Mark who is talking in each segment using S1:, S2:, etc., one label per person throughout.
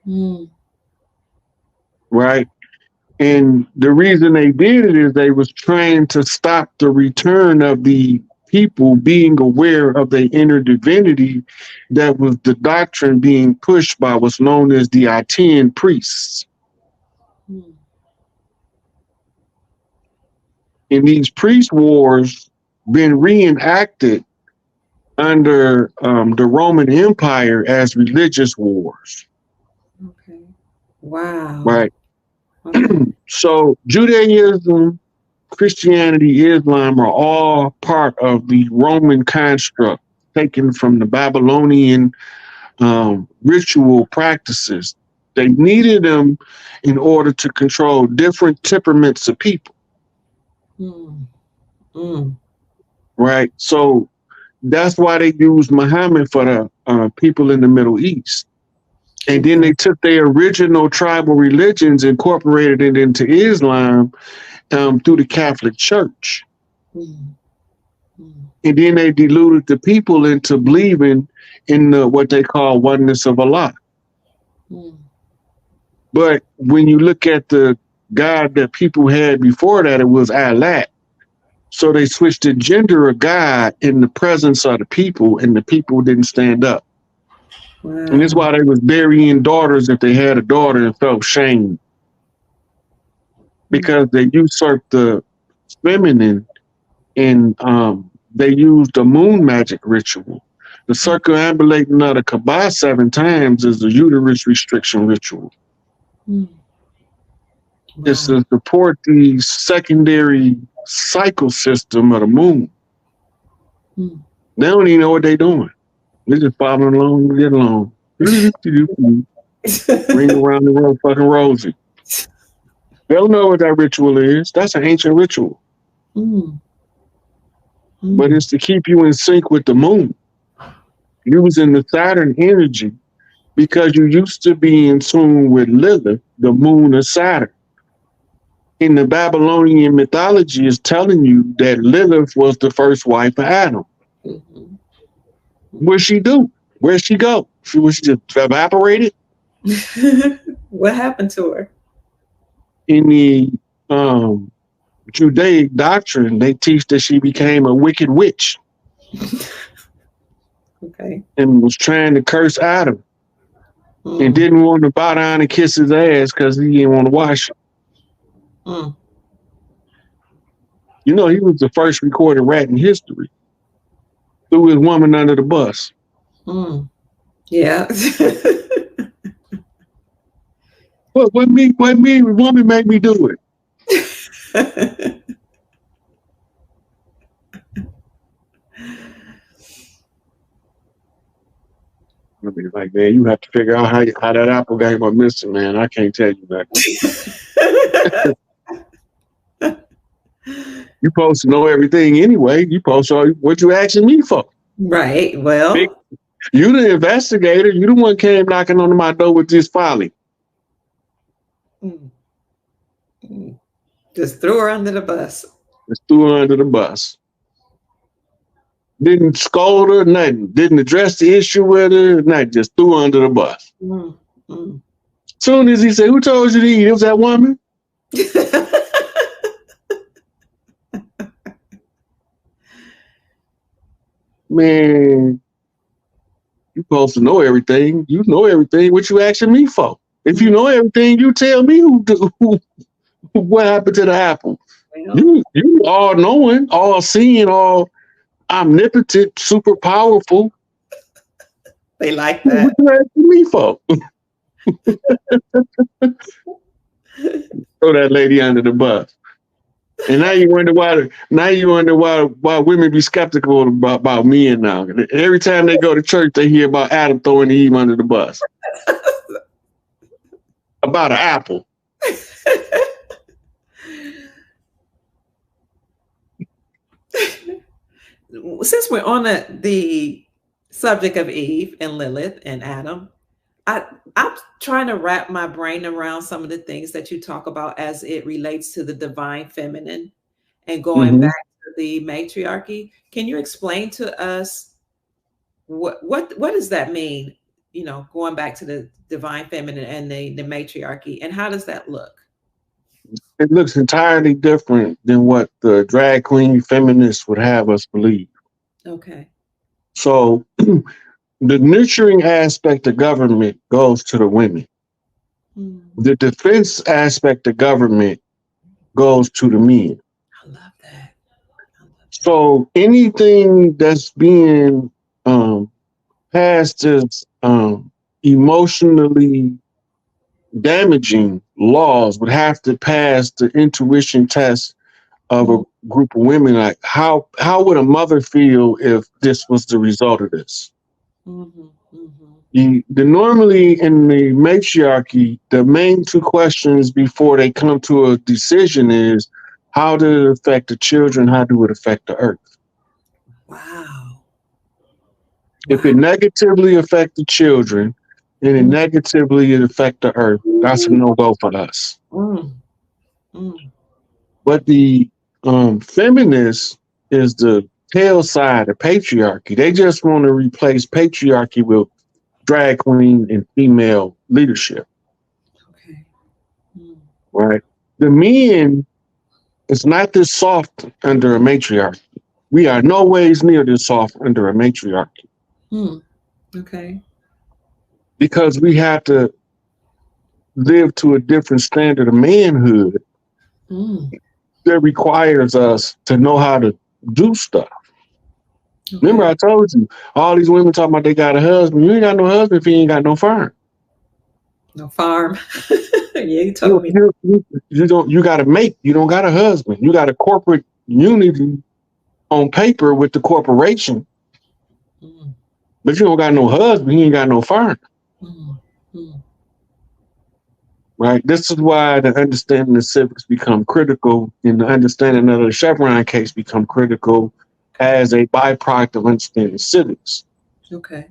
S1: Mm.
S2: right? And the reason they did it is they was trying to stop the return of the people being aware of their inner divinity. That was the doctrine being pushed by what's known as the Aten priests.
S1: Mm.
S2: And these priest wars been reenacted under the Roman Empire as religious wars,
S1: Okay. Wow.
S2: right?
S1: Okay.
S2: So Judaism, Christianity, Islam are all part of the Roman construct taken from the Babylonian ritual practices. They needed them in order to control different temperaments of people,
S1: Mm. Mm.
S2: right? So that's why they used Muhammad for the people in the Middle East. And then
S1: Okay.
S2: they took their original tribal religions, incorporated it into Islam through the Catholic Church.
S1: Mm. Mm.
S2: And then they deluded the people into believing in what they call oneness of Allah.
S1: Mm.
S2: But when you look at the God that people had before that, it was Allah. So they switched the gender of God in the presence of the people, and the people didn't stand up. And that's
S1: Wow.
S2: why they was burying daughters if they had a daughter and felt shame,
S1: Mm.
S2: because they usurped the feminine, and they used the moon magic ritual. The
S1: Mm.
S2: circumambulating of the Kaaba 7 times is a uterus restriction ritual.
S1: Mm.
S2: It's
S1: Wow.
S2: to support the secondary cycle system of the moon.
S1: Mm.
S2: They don't even know what they're doing. They're just following along to get along. Ring around the world, fucking Rosie. They don't know what that ritual is. That's an ancient ritual,
S1: Mm.
S2: but
S1: Mm.
S2: it's to keep you in sync with the moon, using the Saturn energy, because you used to be in tune with Lilith, the moon of Saturn. In the Babylonian mythology, is telling you that Lilith was the first wife of Adam.
S1: Mhm.
S2: What'd she do? Where'd she go? She was just evaporated.
S1: What happened to her?
S2: In the um, Judaic doctrine, they teach that she became a wicked witch
S1: Okay.
S2: and was trying to curse Adam, and
S1: Mm.
S2: didn't want to bow down and kiss his ass because he didn't want to wash it.
S1: Mm.
S2: You know, he was the first recorded rat in history. Threw his woman under the bus.
S1: Mm. Yeah.
S2: What me, woman made me do it. I mean, like, man, you have to figure out how that apple came up missing, man. I can't tell you that. You supposed to know everything anyway. You supposed to, what you asking me for?
S1: Right.
S2: Big,
S1: Well.
S2: you the investigator. You the one came knocking on my door with this folly.
S1: Mm. Mm. Just threw her under the bus.
S2: Just threw her under the bus. Didn't scold her, nothing. Didn't address the issue with her, nothing. Just threw her under the bus.
S1: Mm. Mm.
S2: Soon as he said, "Who told you to eat?" It was that woman. Man, you supposed to know everything. You know everything. What you asking me for? If you know everything, you tell me what happened to the apple.
S1: Well,
S2: You all knowing, all seeing, all omnipotent, super powerful.
S1: they like
S2: What
S1: that.
S2: you asking me for? Throw that lady under the bus. And now you wonder why. Now you wonder why women be skeptical about men now. Every time they go to church, they hear about Adam throwing Eve under the bus about an apple.
S1: Since we're on the subject of Eve and Lilith and Adam, I I'm trying to wrap my brain around some of the things that you talk about as it relates to the divine feminine and going
S2: Mm-hmm.
S1: back to the matriarchy. Can you explain to us what does that mean? going back to the divine feminine and the matriarchy. And how does that look?
S2: It looks entirely different than what the drag queen feminists would have us believe.
S1: Okay.
S2: So the nurturing aspect of government goes to the women.
S1: Mm,
S2: The defense aspect of government goes to the men.
S1: I love that. I love that.
S2: So anything that's being passed as emotionally damaging laws would have to pass the intuition test of a
S1: Mm,
S2: group of women. Like how would a mother feel if this was the result of this?
S1: mm-hmm, mm-hmm.
S2: Normally in the matriarchy, the main two questions before they come to a decision is how did it affect the children? How do it affect the earth?
S1: Wow.
S2: If it
S1: Wow.
S2: negatively affect the children and it
S1: Mm,
S2: negatively affect the earth, that's a no go for us.
S1: mm, mm.
S2: But the feminist is the tail side of patriarchy. They just want to replace patriarchy with drag queen and female leadership,
S1: Okay. Mm,
S2: right? The men is not this soft under a matriarchy. We are no ways near this soft under a matriarchy
S1: mm. Okay.
S2: because we have to live to a different standard of manhood
S1: Mm,
S2: that requires us to know how to do stuff. Remember,
S1: okay.
S2: I told you all these women talking about they got a husband. You ain't got no husband if you ain't got no farm.
S1: No farm. Yeah, you
S2: You
S1: told me.
S2: you don't you got to make. You don't got a husband. You got a corporate unity on paper with the corporation,
S1: Mm,
S2: but you don't got no husband. You ain't got no farm.
S1: mm, mm.
S2: Right. This is why the understanding of civics become critical, and the understanding of the Chevron case become critical
S1: Okay.
S2: as a byproduct of understanding civics.
S1: Okay.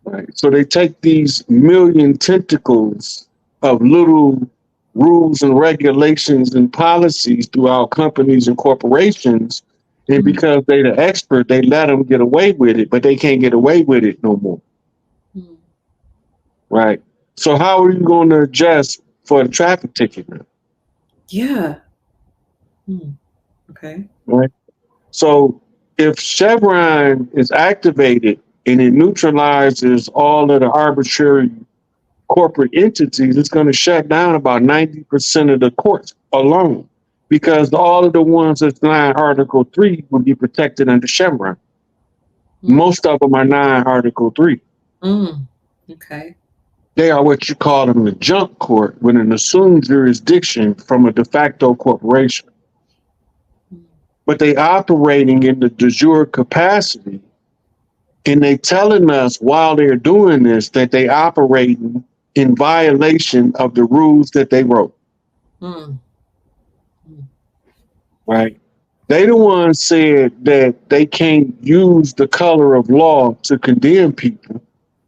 S2: Right. So they take these million tentacles of little rules and regulations and policies throughout companies and corporations. And
S1: Mm,
S2: because they're the expert, they let them get away with it, but they can't get away with it no more.
S1: mm.
S2: Right. So how are you going to adjust for the traffic ticket now?
S1: Yeah. Mm, okay.
S2: Right. So if Chevron is activated and it neutralizes all of the arbitrary corporate entities, it's going to shut down about 90% of the courts alone because all of the ones that's 9 Article 3 would be protected under Chevron.
S1: Mm,
S2: Most of them are 9 Article 3.
S1: mm. Okay.
S2: They are what you call them the junk court with an assumed jurisdiction from a de facto corporation.
S1: Mm,
S2: But they operating in the de jure capacity, and they telling us while they're doing this that they operating in violation of the rules that they wrote.
S1: mm, mm.
S2: Right? They the ones said that they can't use the color of law to condemn people,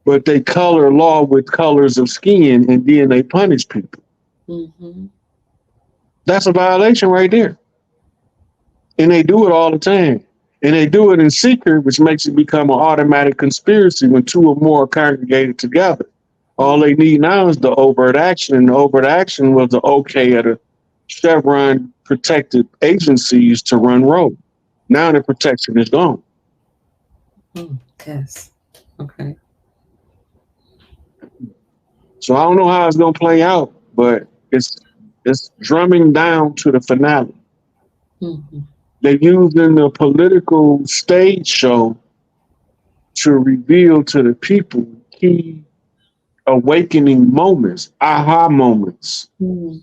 S2: but they color law with colors of skin and then they punish people.
S1: Mm-hmm.
S2: That's a violation right there. And they do it all the time. And they do it in secret, which makes it become an automatic conspiracy when 2 or more are congregated together. All
S1: Mm,
S2: they need now is the overt action. And the overt action was the okay of the Chevron protected agencies to run rogue. Now the protection is gone.
S1: mm. Yes. Okay.
S2: So I don't know how it's gonna play out, but it's drumming down to the finale.
S1: Mm-hmm.
S2: They're using the political stage show to reveal to the people key awakening moments, aha moments,
S1: Mm.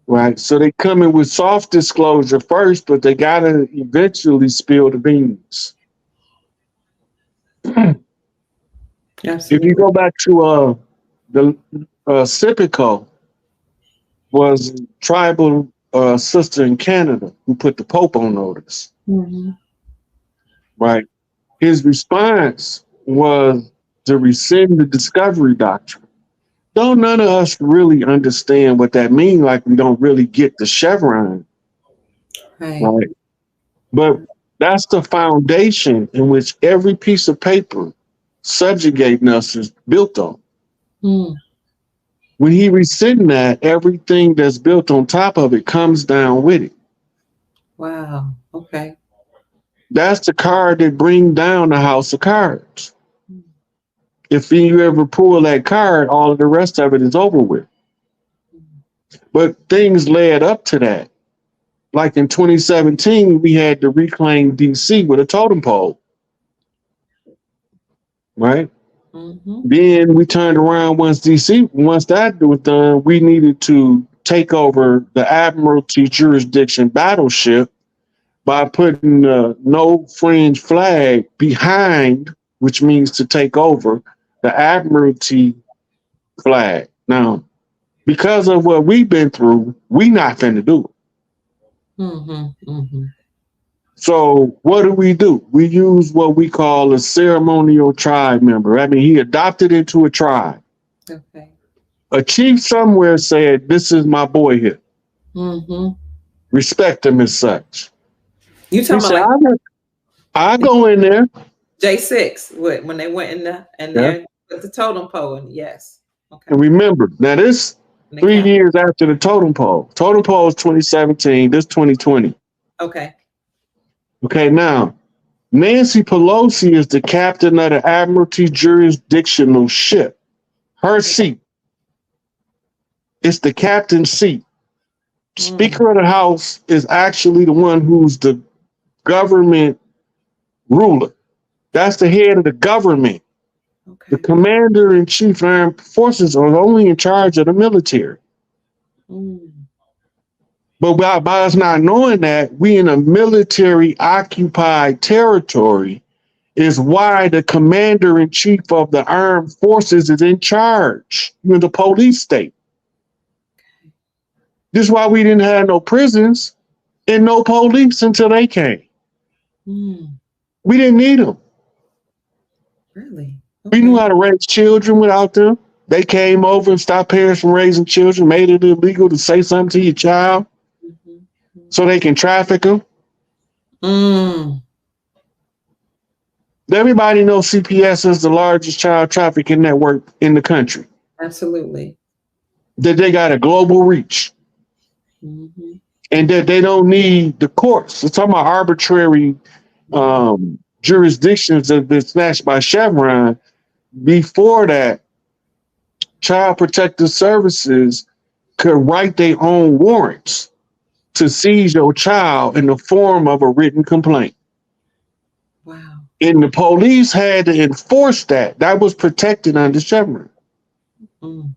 S2: right? So they come in with soft disclosure first, but they gotta eventually spill the beans. If you
S1: Absolutely.
S2: go back to the Sipico was a tribal sister in Canada who put the Pope on notice,
S1: Mm-hmm.
S2: right? His response was to rescind the discovery doctrine. Don't none of us really understand what that means, like we don't really get the Chevron,
S1: Right.
S2: right? But that's the foundation in which every piece of paper subjugating us is built on.
S1: Mm.
S2: When he rescind that, everything that's built on top of it comes down with it.
S1: Wow. Okay.
S2: That's the card that bring down the house of cards.
S1: Mm.
S2: If you ever pull that card, all of the rest of it is over with. But things led up to that. Like in 2017, we had to reclaim DC with a totem pole, right?
S1: Mm-hmm.
S2: Then we turned around once that was done, we needed to take over the Admiralty jurisdiction battleship by putting the no fringe flag behind, which means to take over the Admiralty flag. Now, because of what we've been through, we not finna do it.
S1: Mm-hmm. Mm-hmm.
S2: So what do? We use what we call a ceremonial tribe member. I mean, he adopted into a tribe.
S1: Okay.
S2: A chief somewhere said, "This is my boy here.
S1: Mm-hmm.
S2: Respect him as such."
S1: You
S2: He
S1: talking
S2: said,
S1: about like
S2: I go in there.
S1: J6 when they went in the and
S2: Yeah.
S1: there with the totem pole and yes. Okay.
S2: And remember, now this
S1: And the
S2: 3
S1: count.
S2: years after the totem pole. Totem pole is 2017. This 2020.
S1: Okay.
S2: Okay, now Nancy Pelosi is the captain of the Admiralty jurisdictional ship. Her seat. It's the captain's seat. Speaker of the House is actually the one who's the government ruler. That's the head of the government.
S1: Okay.
S2: The commander in chief armed forces are only in charge of the military.
S1: Mm.
S2: But by us not knowing that, we in a military occupied territory is why the commander in chief of the armed forces is in charge. You're in the police state. This is why we didn't have no prisons and no police until they came.
S1: Mm.
S2: We didn't need them.
S1: Really?
S2: We knew how to raise children without them. They came over and stopped parents from raising children, made it illegal to say something to your child so they can traffic them.
S1: Mm.
S2: Everybody knows CPS is the largest child trafficking network in the country.
S1: Absolutely.
S2: That they got a global reach.
S1: Mm-hmm.
S2: And that they don't need the courts. We're talking about arbitrary jurisdictions that have been snatched by Chevron. Before that, Child Protective Services could write their own warrants to seize your child in the form of a written complaint.
S1: Wow.
S2: And the police had to enforce that. That was protected under Chevron.
S1: Mm.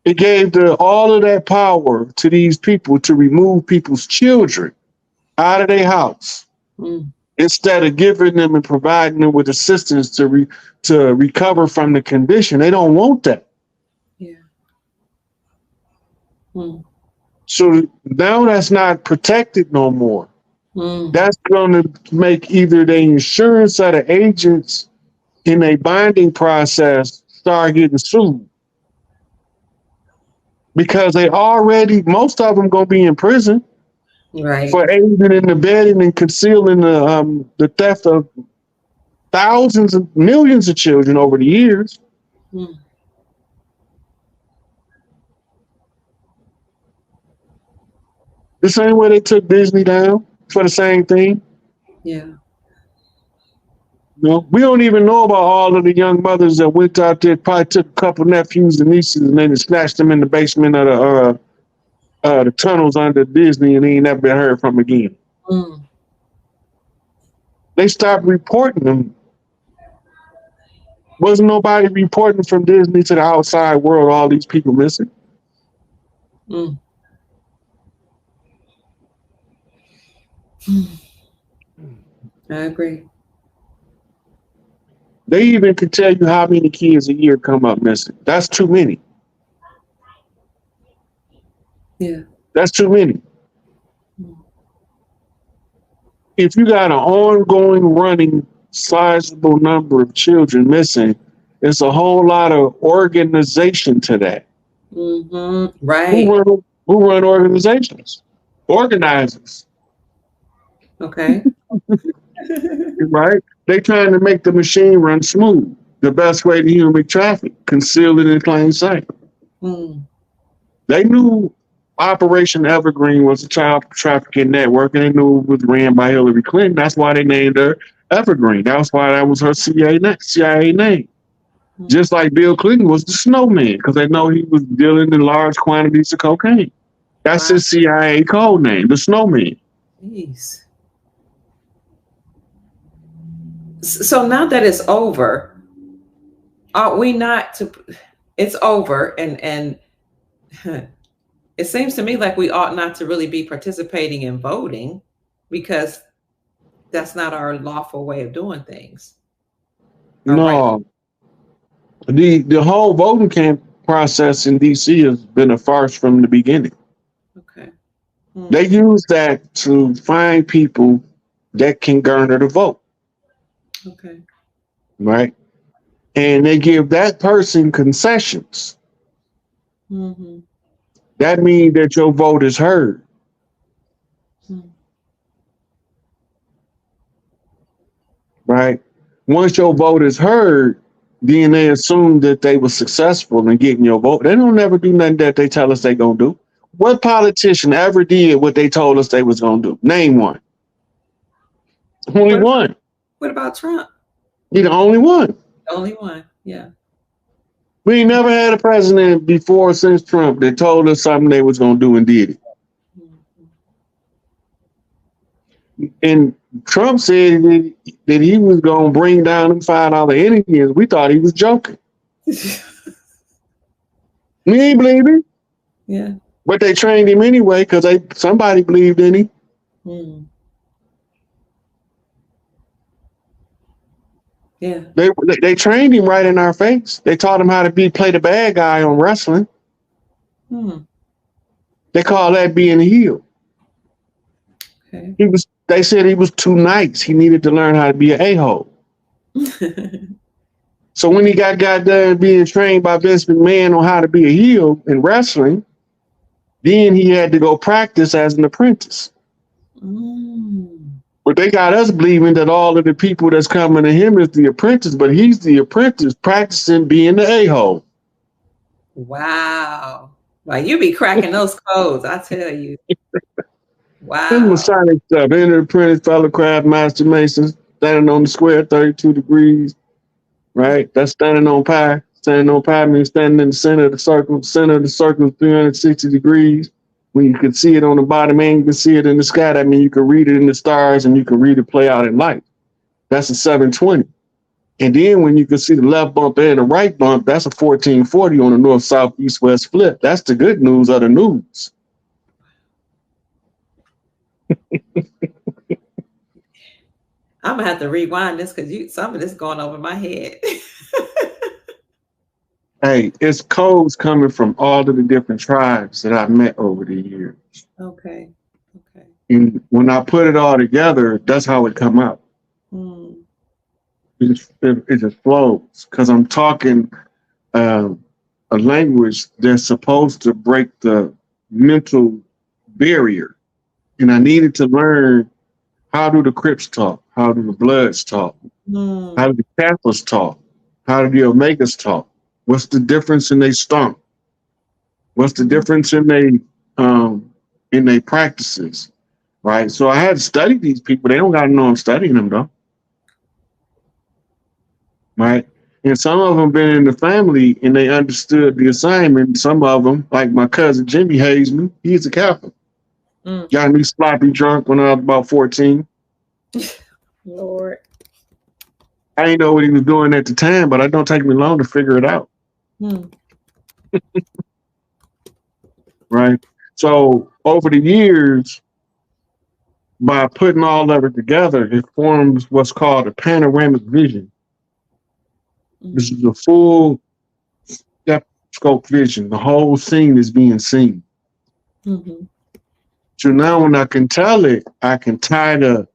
S2: It gave all of that power to these people to remove people's children out of their house instead of giving them and providing them with assistance to recover from the condition. They don't want that.
S1: Yeah. Mm.
S2: So now that's not protected no more.
S1: Mm.
S2: That's going to make either the insurance or the agents in a binding process start getting sued. Because most of them going to be in prison for aiding and abetting and concealing the theft of thousands and millions of children over the years.
S1: Mm.
S2: The same way they took Disney down for the same thing.
S1: Yeah.
S2: No, we don't even know about all of the young mothers that went out there, probably took a couple nephews and nieces and then snatched them in the basement of the tunnels under Disney and they ain't never been heard from again.
S1: Mm.
S2: They stopped reporting them. Wasn't nobody reporting from Disney to the outside world all these people missing.
S1: Mm. I agree.
S2: They even could tell you how many kids a year come up missing. That's too many.
S1: Yeah.
S2: That's too many. If you got an ongoing running sizable number of children missing, it's a whole lot of organization to that.
S1: Mm-hmm. Right.
S2: Who run organizations? Organizers.
S1: Okay.
S2: Right? They trying to make the machine run smooth. The best way to human traffic, conceal it in plain sight.
S1: Mm.
S2: They knew Operation Evergreen was a child trafficking network, and they knew it was ran by Hillary Clinton. That's why they named her Evergreen. That's why that was her CIA name.
S1: Mm.
S2: Just like Bill Clinton was the snowman, because they know he was dealing in large quantities of cocaine. That's
S1: Wow.
S2: his CIA code name, the snowman.
S1: Jeez. So now that it's over, are we not to? It's over, and it seems to me like we ought not to really be participating in voting because that's not our lawful way of doing things. All right.
S2: No, the whole voting camp process in DC has been a farce from the beginning.
S1: Okay.
S2: They use that to find people that can garner the vote.
S1: Okay.
S2: Right? And they give that person concessions.
S1: Mm-hmm.
S2: That means that your vote is heard.
S1: Mm.
S2: Right? Once your vote is heard, then they assume that they were successful in getting your vote. They don't never do nothing that they tell us they gonna do. What politician ever did what they told us they was gonna do? Name one. Only one.
S1: What about Trump?
S2: He the only one.
S1: The only one. Yeah.
S2: We ain't never had a president before since Trump that told us something they was gonna do and did it. Mm-hmm. And Trump said that he was gonna bring down them $5 Indians. We thought he was joking. We ain't believe him.
S1: Yeah.
S2: But they trained him anyway because somebody believed in him.
S1: Mm. Yeah.
S2: They trained him right in our face. They taught him how to play the bad guy on wrestling.
S1: Mm.
S2: They call that being a heel.
S1: Okay.
S2: They said he was too nice. He needed to learn how to be an a-hole. So when he got done being trained by Vince McMahon on how to be a heel in wrestling, then he had to go practice as an apprentice.
S1: Mm.
S2: But they got us believing that all of the people that's coming to him is the apprentice, but he's the apprentice practicing being the a-hole.
S1: Wow. Like you be cracking those codes, I tell you. Wow.
S2: This Masonic stuff. Enter apprentice, fellow craft, master mason, standing on the square, 32 degrees. Right? That's standing on pi. Standing on pi means standing in the center of the circle. Center of the circle is 360 degrees. When you can see it on the bottom and you can see it in the sky, that means you can read it in the stars and you can read it play out in light. That's a 720. And then when you can see the left bump and the right bump, that's a 1440 on the north, south, east, west flip. That's the good news of the news.
S1: I'm gonna have to rewind this because some of this going over my head.
S2: Hey, it's codes coming from all of the different tribes that I've met over the years.
S1: Okay. Okay.
S2: And when I put it all together, that's how it come out.
S1: Mm.
S2: It just flows because I'm talking a language that's supposed to break the mental barrier. And I needed to learn, how do the Crips talk? How do the Bloods talk?
S1: Mm.
S2: How do the Catholics talk? How do the Omegas talk? What's the difference in their stomp? What's the difference in their practices? Right. So I had to study these people. They don't got to know I'm studying them though. Right. And some of them been in the family and they understood the assignment. Some of them, like my cousin Jimmy Hazeman, he's a Catholic.
S1: Mm.
S2: Got me sloppy drunk when I was about 14.
S1: Lord.
S2: I didn't know what he was doing at the time, but it don't take me long to figure it out.
S1: Mm.
S2: Right. So over the years, by putting all of it together, it forms what's called a panoramic vision. Mm. This is a full depth scope vision. The whole scene is being seen.
S1: Mm-hmm.
S2: So now when I can tell it, I can tie the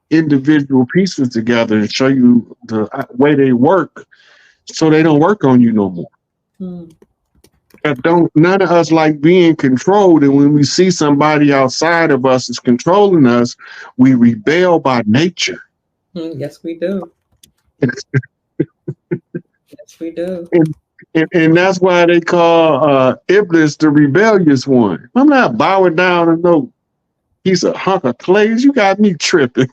S2: individual pieces together and show you the way they work so they don't work on you no more.
S1: Mm.
S2: None of us like being controlled, and when we see somebody outside of us is controlling us, we rebel by nature.
S1: Yes, we do. Yes, we do.
S2: and, and that's why they call Iblis the rebellious one. I'm not bowing down to no piece of hunk of clay. You got me tripping.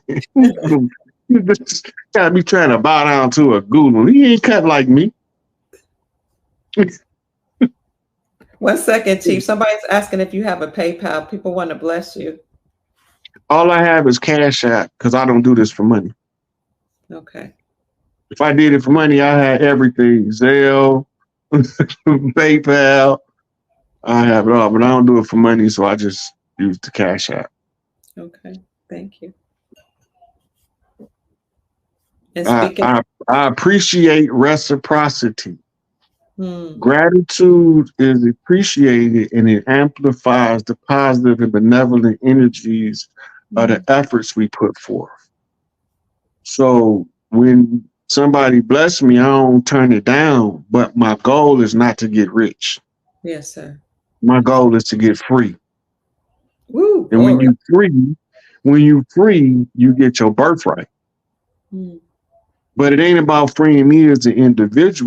S2: You just got me trying to bow down to a ghoul. He ain't cut like me.
S1: 1 second, Chief. Somebody's asking if you have a PayPal. People want to bless you.
S2: All I have is Cash App because I don't do this for money.
S1: Okay.
S2: If I did it for money, I had everything. Zelle, PayPal. I have it all, but I don't do it for money, so I just use the Cash App.
S1: Okay. Thank you. And speaking.
S2: I appreciate reciprocity.
S1: Hmm.
S2: Gratitude is appreciated and it amplifies the positive and benevolent energies of the efforts we put forth. So when somebody bless me, I don't turn it down, but my goal is not to get rich.
S1: Yes, sir.
S2: My goal is to get free.
S1: Woo,
S2: and when you free, you get your birthright.
S1: Hmm.
S2: But it ain't about freeing me as an individual.